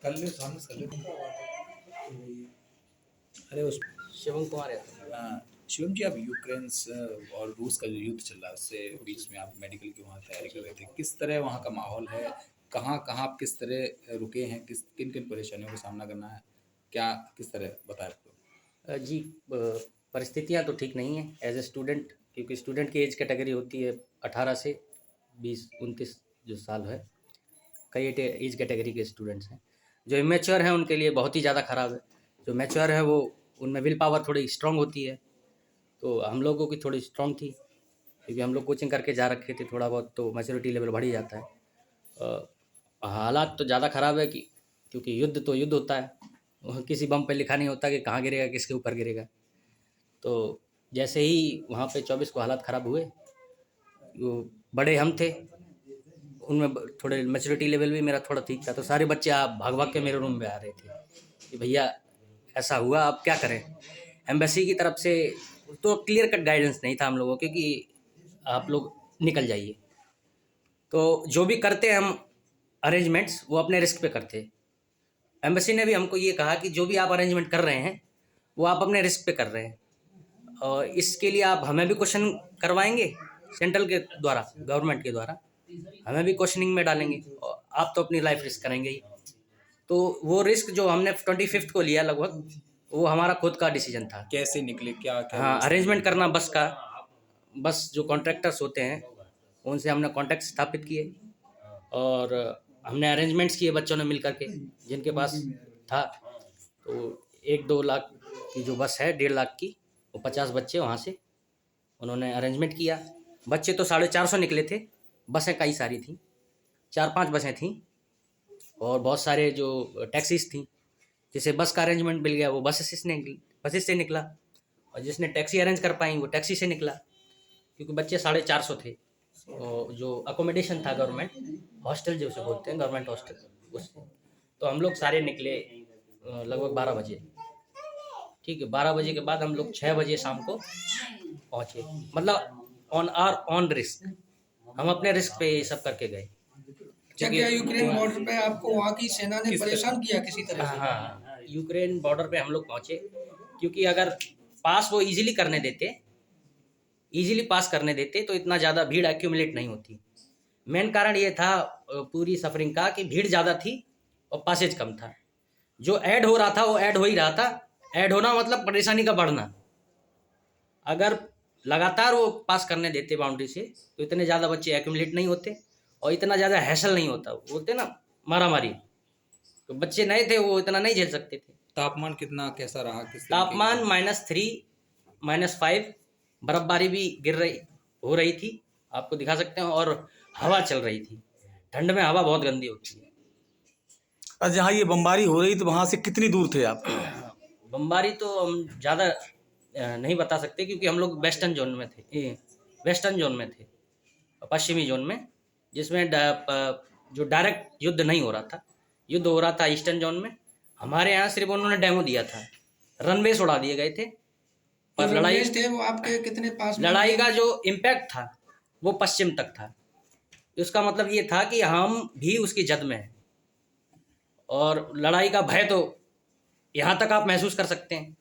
कर ले, सामने से कर ले। अरे उस शिवम कुमार है। शिवम जी, आप यूक्रेन और रूस का जो युद्ध चल रहा है उससे बीच में आप मेडिकल की वहाँ तैयारी कर रहे थे, किस तरह वहाँ का माहौल है, कहाँ कहाँ आप किस तरह रुके हैं, किन किन परेशानियों का सामना करना है, क्या किस तरह बताएं आपको? जी, परिस्थितियाँ तो ठीक नहीं हैं एज ए स्टूडेंट, क्योंकि स्टूडेंट की एज कैटेगरी होती है 18 से 20-29 जो साल है। कई एज कैटेगरी के स्टूडेंट्स हैं। जो इमेच्योर हैं उनके लिए बहुत ही ज़्यादा ख़राब है। जो मैच्योर है वो उनमें विल पावर थोड़ी स्ट्रांग होती है, तो हम लोगों की थोड़ी स्ट्रांग थी, क्योंकि हम लोग कोचिंग करके जा रखे थे। थोड़ा बहुत तो मैच्योरिटी लेवल बढ़ ही जाता है। हालात तो ज़्यादा ख़राब है क्योंकि युद्ध तो युद्ध होता है, किसी बम पे लिखा नहीं होता कि कहाँ गिरेगा, किसके ऊपर गिरेगा। तो जैसे ही वहाँ पे 24 को हालात ख़राब हुए, वो बड़े हम थे, उनमें थोड़े मैच्योरिटी लेवल भी मेरा थोड़ा ठीक था, तो सारे बच्चे आप भाग भाग के मेरे रूम में आ रहे थे कि भैया ऐसा हुआ, अब क्या करें। एम्बेसी की तरफ से तो क्लियर कट गाइडेंस नहीं था हम लोगों के कि आप लोग निकल जाइए। तो जो भी करते हैं हम अरेंजमेंट्स, वो अपने रिस्क पे करते हैं। एम्बेसी ने भी हमको ये कहा कि जो भी आप अरेंजमेंट कर रहे हैं वो आप अपने रिस्क पे कर रहे हैं, और इसके लिए आप हमें भी क्वेश्चन करवाएंगे सेंट्रल के द्वारा, गवर्नमेंट के द्वारा हमें भी क्वेश्चनिंग में डालेंगे, और आप तो अपनी लाइफ रिस्क करेंगे ही। तो वो रिस्क जो हमने 25 को लिया लगभग, वो हमारा खुद का डिसीजन था। कैसे निकले, क्या क्या? हाँ, अरेंजमेंट करना बस का, बस जो कॉन्ट्रैक्टर्स होते हैं उनसे हमने कॉन्टैक्ट स्थापित किए, और हमने अरेंजमेंट्स किए बच्चों ने मिल करके जिनके पास था। तो 1-2 लाख की जो बस है, 1.5 लाख की, वो 50 बच्चे वहाँ से उन्होंने अरेंजमेंट किया। बच्चे तो 450 निकले थे, बसें कई सारी थी, 4-5 बसें थीं, और बहुत सारे जो टैक्सीज थी। जिसे बस का अरेंजमेंट मिल गया वो बसेस से निकला, और जिसने टैक्सी अरेंज कर पाई वो टैक्सी से निकला, क्योंकि बच्चे 450 थे। और जो अकोमोडेशन था गवर्नमेंट हॉस्टल, जो उसे बोलते हैं गवर्नमेंट हॉस्टल, उससे तो हम लोग सारे निकले लगभग 12 बजे। ठीक है, 12 बजे के बाद हम लोग 6 बजे शाम को पहुँचे, मतलब ऑन रिस्क, हम अपने रिस्क पे ये सब करके गए। क्या यूक्रेन बॉर्डर पे आपको वहाँ की सेना ने परेशान किया किसी तरह से? हाँ, यूक्रेन बॉर्डर पे हम लोग पहुँचे, क्योंकि अगर पास वो इजीली पास करने देते तो इतना ज़्यादा भीड़ एक्यूमुलेट नहीं होती। मेन कारण ये था पूरी सफरिंग का कि भीड़ ज़्यादा थी और पासेज कम था। जो ऐड हो रहा था वो ऐड हो ही रहा था। ऐड होना मतलब परेशानी का बढ़ना। अगर लगातार वो पास करने देते बाउंड्री से तो इतने ज़्यादा बच्चे एक्यूमुलेट नहीं होते और इतना ज़्यादा हैसल नहीं होता। बोलते ना मारामारी, तो बच्चे नए थे, वो इतना नहीं झेल सकते थे। तापमान कितना कैसा रहा? तापमान -3, -5, बर्फबारी भी हो रही थी, आपको दिखा सकते हैं, और हवा चल रही थी। ठंड में हवा बहुत गंदी होती है। और जहाँ ये बमबारी हो रही तो वहाँ से कितनी दूर थे आप? बमबारी तो हम ज़्यादा नहीं बता सकते, क्योंकि हम लोग वेस्टर्न जोन में थे, पश्चिमी जोन में, जिसमें जो डायरेक्ट युद्ध नहीं हो रहा था। युद्ध हो रहा था ईस्टर्न जोन में। हमारे यहाँ सिर्फ उन्होंने डेमो दिया था, रनवेज उड़ा दिए गए थे, पर लड़ाई थे वो आपके कितने पास? लड़ाई का जो इम्पैक्ट था वो पश्चिम तक था। उसका मतलब ये था कि हम भी उसकी जद में हैं, और लड़ाई का भय तो यहाँ तक आप महसूस कर सकते हैं।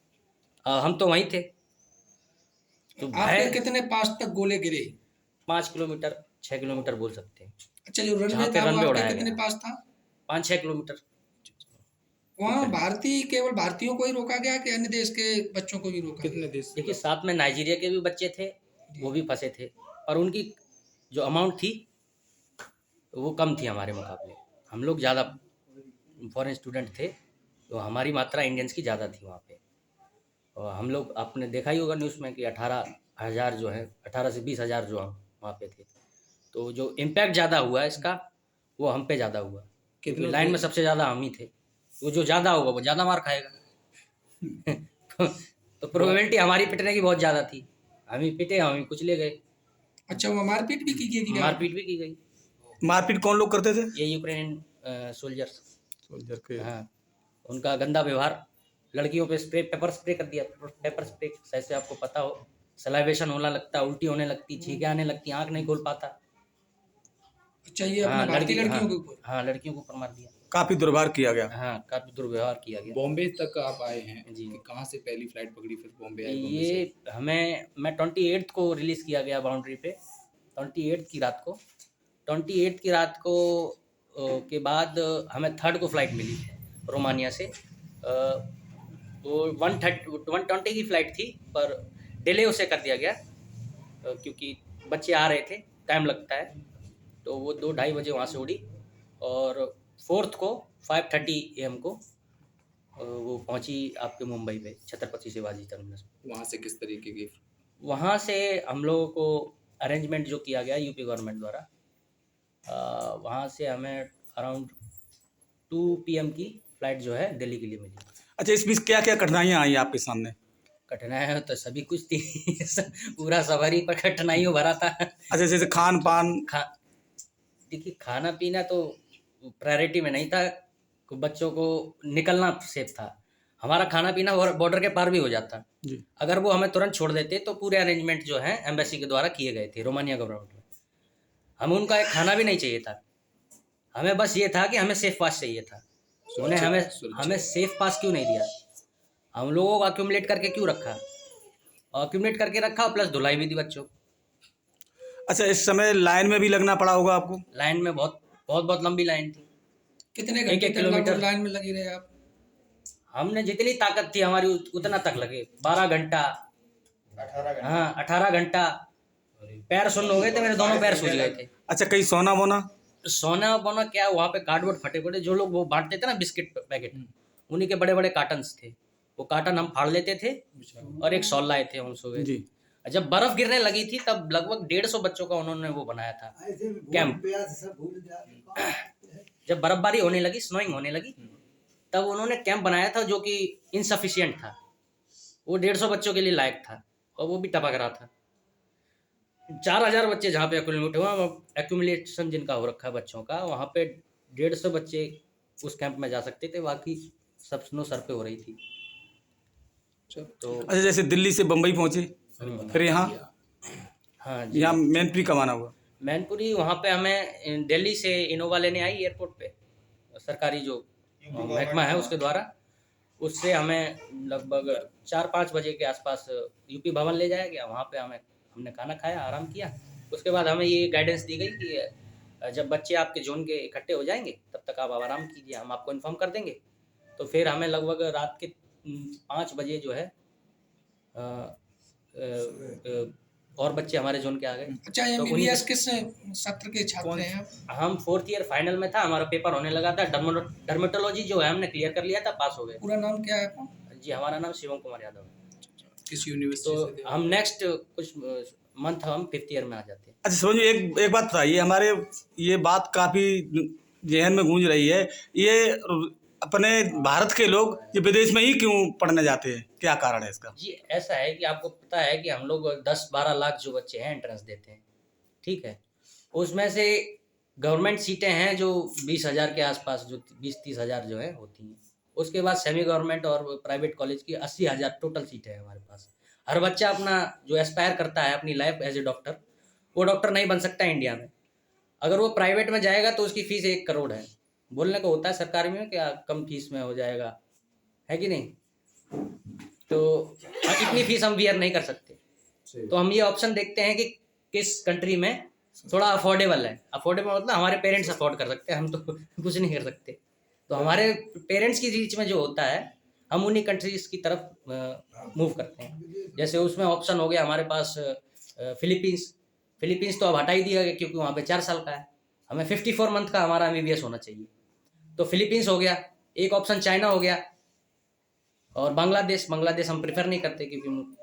हम तो वहीं थे, तो आपके कितने पास तक गोले गिरे? 5 किलोमीटर 6 किलोमीटर बोल सकते हैं। अच्छा, जो रनवे था वो आपके कितने पास था? 5-6 किलोमीटर। वहाँ केवल भारतीयों को ही रोका गया कि अन्य देश के बच्चों को भी रोका? कितने देश? देखिए, साथ में नाइजीरिया के भी बच्चे थे, वो भी फंसे थे, और उनकी जो अमाउंट थी वो कम थी हमारे मुकाबले। हम लोग ज़्यादा फॉरेन स्टूडेंट थे, तो हमारी मात्रा इंडियंस की ज़्यादा थी वहाँ पे। और हम लोग, आपने देखा ही होगा न्यूज़ में कि 18,000 जो है, 18 से 20,000 जो हम वहाँ पे थे। तो जो इम्पैक्ट ज़्यादा हुआ इसका, वो हम पे ज़्यादा हुआ, क्योंकि लाइन में सबसे ज़्यादा हम ही थे। वो जो ज़्यादा होगा वो ज़्यादा मार खाएगा। तो प्रोबेबिलिटी हमारी पिटने की बहुत ज़्यादा थी। हम ही पिटे, हम ही कुचले गए। अच्छा, वो मारपीट भी की गई? मारपीट भी की गई। मारपीट कौन लोग करते थे? ये यूक्रेनियन सोल्जर के। हाँ, उनका गंदा व्यवहार, लड़कियों पे पेपर स्प्रे कर दिया। पेपर स्प्रे, शायद से आपको पता हो, सलाइवेशन होने लगता, उल्टी होने लगती, छींकें आने लगती, आँख नहीं खोल पाता। अच्छा, ये अपने भारतीय लड़कियों के ऊपर? हाँ, लड़कियों को ऊपर मार दिया। काफी दुर्व्यवहार किया गया। हाँ, काफ़ी दुर्व्यवहार किया गया। बॉम्बे तक आप आए हैं जी। कि कहाँ से पहली फ्लाइट पकड़ी फिर बॉम्बे आए? बॉम्बे से ये मैं 28 को रिलीज़ किया गया बाउंड्री पे, 28 की रात को। 28 की रात को के बाद हमें 3rd को फ़्लाइट मिली रोमानिया से। वो 120 की फ़्लाइट थी, पर डिले उसे कर दिया गया क्योंकि बच्चे आ रहे थे, टाइम लगता है, तो वो 2 ढाई बजे वहाँ से उड़ी और 4th को 5:30 AM को वो पहुंची आपके मुंबई पे छत्रपति शिवाजी टर्मिनस। वहाँ से किस तरीके की? वहाँ से हम लोगों को अरेंजमेंट जो किया गया यूपी गवर्नमेंट द्वारा, वहाँ से हमें अराउंड 2 PM की फ़्लाइट जो है दिल्ली के लिए मिली। अच्छा, इस बीच क्या क्या कठिनाइयाँ आई आपके सामने? कठिनाइयाँ तो सभी कुछ थी पूरा सवारी पर कठिनाइयों भरा था। अच्छा, जैसे खान पान? देखिए, खाना पीना तो प्रायोरिटी में नहीं था, बच्चों को निकलना सेफ था। हमारा खाना पीना बॉर्डर के पार भी हो जाता जी। अगर वो हमें तुरंत छोड़ देते, तो पूरे अरेंजमेंट जो है एम्बेसी के द्वारा किए गए थे रोमानिया गवर्नमेंट में। हमें उनका एक खाना भी नहीं चाहिए था, हमें बस ये था कि हमें सेफ पास चाहिए था। उन्हें हमें सेफ पास क्यों नहीं दिया? हम लोगों को अक्यूमुलेट करके क्यों रखा? अक्यूमुलेट करके रखा और प्लस धुलाई भी दी बच्चों। अच्छा, इस समय लाइन में भी लगना पड़ा होगा आपको? लाइन में बहुत लंबी लाइन थी। कितने 1-1 घंटे तक किलोमीटर लगभग लाइन में लगी रहे आप? हमने जितनी ताकत थी हमारी उतना तक लगे। 12 घंटा, हाँ 18 घंटा। पैर सुन्न हो गए थे, मेरे दोनों पैर सूज गए थे। अच्छा, कहीं सोना वोना? सोना बोना क्या, वहाँ पे कार्डबोर्ड फटे पड़े, जो लोग वो बांटते थे ना बिस्किट पैकेट, उन्हीं के बड़े बड़े कार्टन्स थे। वो कार्टन हम फाड़ लेते थे और एक शॉल लाए थे हम सुबह। जी। जब बर्फ गिरने लगी थी तब लगभग 150 बच्चों का उन्होंने वो बनाया था कैंप। जब बर्फबारी होने लगी, स्नोइंग होने लगी, तब उन्होंने कैंप बनाया था जो कि इनसफिशिएंट था। वो 150 बच्चों के लिए लायक था और वो भी टपक रहा था। 4000 बच्चे जहाँ पे एक्यूमुलेशन जिनका हो रखा है बच्चों का, वहाँ पे 150 बच्चे उस कैंप में जा सकते थे, बाकी सब स्नो सर पे हो रही थी। तो अच्छा, जैसे दिल्ली से बम्बई पहुँचे, फिर यहाँ हाँ जी, यहाँ मैनपुरी कब आना हुआ? मैनपुरी वहाँ पे हमें दिल्ली से इनोवा लेने आई एयरपोर्ट पे, सरकारी जो महकमा है उसके द्वारा। उससे हमें लगभग 4-5 बजे के आसपास यूपी भवन ले जाया गया। वहाँ पे हमने खाना खाया, आराम किया। उसके बाद हमें ये गाइडेंस दी गई कि जब बच्चे आपके जोन के इकट्ठे हो जाएंगे तब तक आप आराम कीजिए, हम आपको इन्फॉर्म कर देंगे। तो फिर हमें लगभग रात के 5 बजे जो है और बच्चे हमारे जोन के आ गए। अच्छा, तो MBBS किस सत्र के छात्र हैं आप? हम 4th ईयर फाइनल में था, हमारा पेपर होने लगा था। डर्मेटोलॉजी जो है हमने क्लियर कर लिया था, पास हो गए। पूरा नाम क्या है आपका? जी, हमारा नाम शिवम कुमार यादव है। किस यूनिवर्सिटी से थे? तो हम नेक्स्ट कुछ मंथ हम 5th ईयर में आ जाते हैं। अच्छा, समझो एक बात बताइए, हमारे ये बात काफ़ी जहन में गूंज रही है, ये अपने भारत के लोग ये विदेश में ही क्यों पढ़ने जाते हैं, क्या कारण है इसका? जी, ऐसा है कि आपको पता है कि हम लोग 10-12 लाख जो बच्चे हैं एंट्रेंस देते हैं, ठीक है। उसमें से गवर्नमेंट सीटें हैं जो 20,000 के आसपास, जो 20-30 हज़ार जो है होती हैं। उसके बाद सेमी गवर्नमेंट और प्राइवेट कॉलेज की 80,000 टोटल सीटें हैं हमारे पास। हर बच्चा अपना जो एस्पायर करता है अपनी लाइफ एज ए डॉक्टर, वो डॉक्टर नहीं बन सकता इंडिया में। अगर वो प्राइवेट में जाएगा तो उसकी फ़ीस 1 करोड़ है। बोलने को होता है सरकारी में क्या कम फीस में हो जाएगा, है कि नहीं? तो इतनी फीस हम बियर नहीं कर सकते। तो हम ये ऑप्शन देखते हैं कि किस कंट्री में थोड़ा अफोर्डेबल है। अफोर्डेबल मतलब हमारे पेरेंट्स अफोर्ड कर सकते हैं, हम तो कुछ नहीं कर सकते। तो हमारे पेरेंट्स की रीच में जो होता है, हम उन्हीं कंट्रीज़ की तरफ मूव करते हैं। जैसे उसमें ऑप्शन हो गया हमारे पास फिलीपींस तो अब हटा ही दिया गया क्योंकि वहाँ पे 4 साल का है। हमें 54 मंथ का हमारा MBBS होना चाहिए, तो फिलीपींस हो गया। एक ऑप्शन चाइना हो गया, और बांग्लादेश हम प्रेफर नहीं करते क्योंकि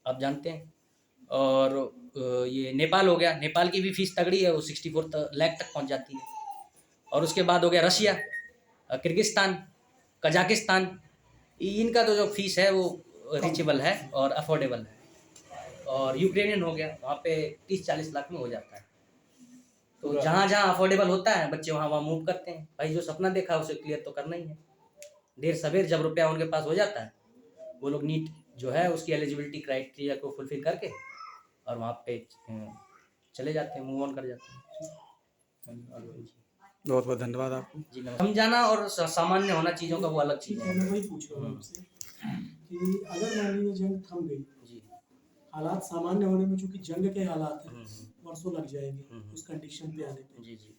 आप जानते हैं। और ये नेपाल हो गया, नेपाल की भी फीस तगड़ी है, वो 64 लाख तक पहुंच जाती है। और उसके बाद हो गया रशिया, किर्गिस्तान, कजाकिस्तान। इनका तो जो फीस है वो रीचेबल है और अफोर्डेबल है। और यूक्रेनियन हो गया, वहाँ पे 30-40 लाख में हो जाता है। तो जहाँ जहाँ अफोर्डेबल होता है बच्चे वहाँ मूव करते हैं। भाई जो सपना देखा उसे क्लियर तो करना ही है। देर सवेर जब रुपया उनके पास हो जाता है, वो लोग नीट जो है उसकी एलिजिबिलिटी क्राइटेरिया को फुलफिल करके और वहाँ पे चले जाते हैं, मूव ऑन कर जाते हैं। बहुत बहुत धन्यवाद आपको। जी समझाना और सामान्य होना चीज़ों का वो अलग चीज़ है। मैं वही पूछ रहा हूँ आपसे कि अगर मान लीजिए जंग थम गई, जी हालात सामान्य होने में, चूंकि जंग के हालात हैं, वर्षों लग जाएंगे हम्म। उस कंडीशन पे आने पे। जी जी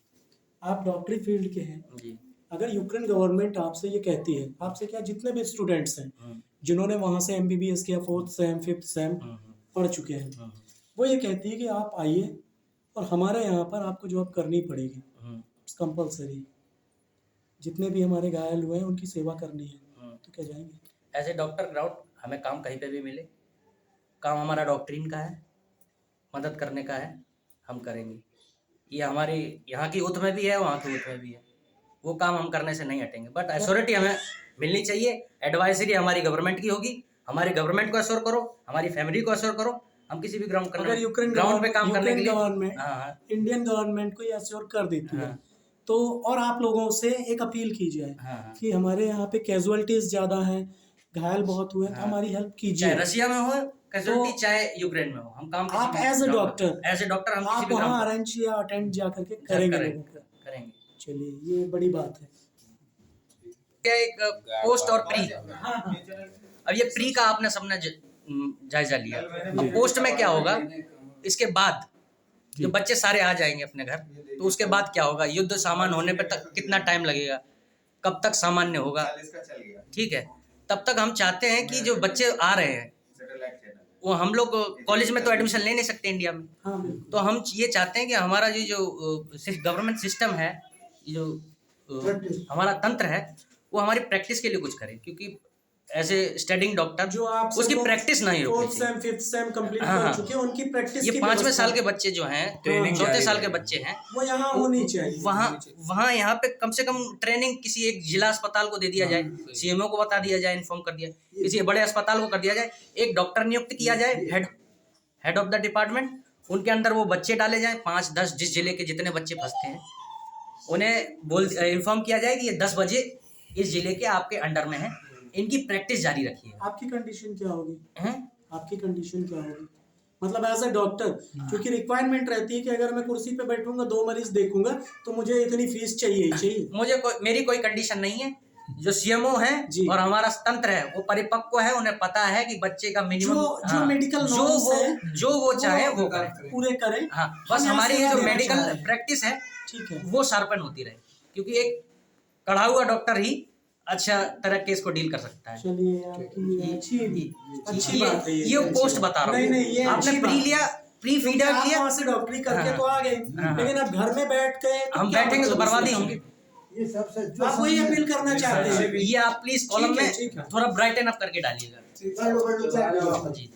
आप डॉक्टरी फील्ड के हैं, जी अगर यूक्रेन गवर्नमेंट आपसे ये कहती है, आपसे क्या जितने भी स्टूडेंट्स हैं जिन्होंने वहाँ से MBBS किया, 4th सेम 5th सेम पढ़ चुके हैं, वो ये कहती है कि आप आइए और हमारे यहाँ पर आपको जॉब करनी पड़ेगी, इट्स कंपलसरी, जितने भी हमारे घायल हुए हैं उनकी सेवा करनी है, तो क्या जाएंगे? एज ए डॉक्टर ग्राउंड हमें काम कहीं पे भी मिले, काम हमारा डॉक्ट्रिन का है, मदद करने का है, हम करेंगे। ये हमारे यहाँ की उत में भी है, वहाँ की उत में भी है, वो काम हम करने से नहीं हटेंगे। बट अथॉरिटी हमें मिलनी चाहिए, एडवाइजरी हमारी गवर्नमेंट की होगी, हमारी गवर्नमेंट को असर करो, हमारी फैमिली को असर करो, हम किसी भी ग्राउंड अगर यूक्रेन ग्राउंड पे काम करने के लिए गवर्नमेंट हाँ इंडियन गवर्नमेंट को ये अश्योर कर देती है, हाँ तो और आप लोगों से एक अपील की जाए हाँ, कि हमारे यहाँ पे कैजुअलिटीज ज्यादा हैं, घायल बहुत हुए हैं, तो हमारी हेल्प चाहे कीजिए। रशिया में हो कैजुअलिटी, चाहे यूक्रेन में हो, हम काम आप एज ए डॉक्टर हम आप किसी भी वहाँ ग्राउंड अरेंज या अटेंड जा करके करेंगे लोगों का। करेंगे। चलिए, ये बड़ी बात है। क्या एक पोस्ट और प्री, हाँ हाँ, अब ये प्री का आपने सबने जायजा लिया, अब पोस्ट में क्या होगा, इसके बाद जो बच्चे सारे आ जाएंगे अपने घर, तो उसके बाद क्या होगा, युद्ध सामान्य होने पर तक कितना टाइम लगेगा, कब तक सामान्य होगा, ठीक है। तब तक हम चाहते हैं कि जो बच्चे आ रहे हैं वो हम लोग कॉलेज में तो एडमिशन ले नहीं सकते इंडिया में, हाँ बिल्कुल। तो हम ये चाहते हैं कि हमारा जो गवर्नमेंट सिस्टम है, जो हमारा तंत्र है, वो हमारी प्रैक्टिस के लिए कुछ करे, क्योंकि ऐसे स्टडिंग डॉक्टर जो आप उसकी प्रैक्टिस नहीं होती 4th same 5th same complete हाँ, कर चुके हैं, उनकी प्रैक्टिस ये की 5वें व्यवस्था साल के बच्चे जो हैं, ट्रेनिंग चौथे जारी साल के रहेगी। बच्चे हैं, वो यहाँ होनी चाहिए। वहाँ यहाँ पे कम से कम ट्रेनिंग किसी एक जिला अस्पताल को दे दिया जाए, CMO को बता दिया जाए, इन्फॉर्म कर दिया, किसी बड़े अस्पताल को कर दिया जाए, एक डॉक्टर नियुक्त किया जाए, हेड ऑफ द डिपार्टमेंट, उनके अंदर वो बच्चे डाले जाएं, 5-10 जिस जिले के जितने बच्चे फंसते हैं उन्हें इन्फॉर्म किया जाए कि ये 10 बजे इस जिले के आपके अंडर में है, इनकी प्रैक्टिस जारी रखिए। आपकी कंडीशन क्या होगी? हैं? आपकी कंडीशन क्या होगी? मतलब एज ए डॉक्टर, क्योंकि रिक्वायरमेंट रहती है कि अगर मैं कुर्सी पे बैठूंगा 2 मरीज देखूंगा तो मुझे इतनी फीस चाहिए ही चाहिए। मेरी कोई कंडीशन नहीं है, जो CMO है जी। और हमारा तंत्र है वो परिपक्व है, उन्हें पता है कि बच्चे का मिनिमम जो मेडिकल नॉलेज है, जो वो चाहे वो करें, पूरे करें। हाँ, बस हम हमारी यहाँ ये जो सेवा देना मेडिकल चाह रहे हैं। प्रैक्टिस है ठीक है, वो शार्पन होती रहे, क्योंकि एक पढ़ा हुआ डॉक्टर ही अच्छा तरह केस को डील कर सकता है। चलिए, आपकी अच्छी बात है ये पोस्ट बता रहा हूँ। नहीं, ये आपने अच्छी प्री बात लिया, प्री फीडर आप लिया, वहाँ से डॉक्टरी करके हाँ, तो आ गए, हाँ, लेकिन अब घर में बैठ गए तो हम क्या बैठेंगे तो मतलब बर्बादी उसमें? होंगी। आप वही अपील करना चाहते हैं। ये आप प्लीज कॉलम ठीक में है। थोड़ा ब्राइटन अप करके डालिएगा। चलो जी।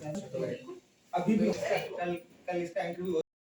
अभी भी कल इसका इंटरव्यू